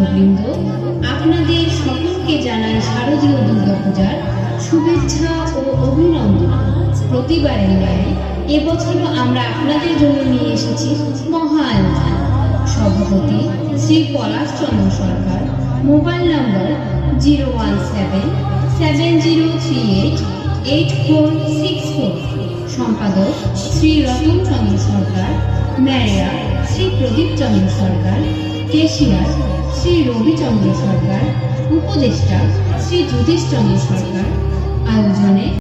ভক্তবৃন্দ, আপনাদের সকলকে জানাই শারদীয় দুর্গাপূজার শুভেচ্ছা ও অভিনন্দন। প্রতিবারের ন্যায় এবছরও আমরা আপনাদের জন্য নিয়ে এসেছি মহা আয়োজন। সভাপতি শ্রী পলাশচন্দ্র সরকার, মোবাইল নম্বর 01770388464, সম্পাদক শ্রী রতন চন্দ্র সরকার, ম্যানেজার শ্রী প্রদীপ চন্দ্র সরকার, কেশিয়ার শ্রী রবিচন্দ্র সরকার, উপদেষ্টা শ্রী যতীশ চন্দ্র সরকার। আয়োজনে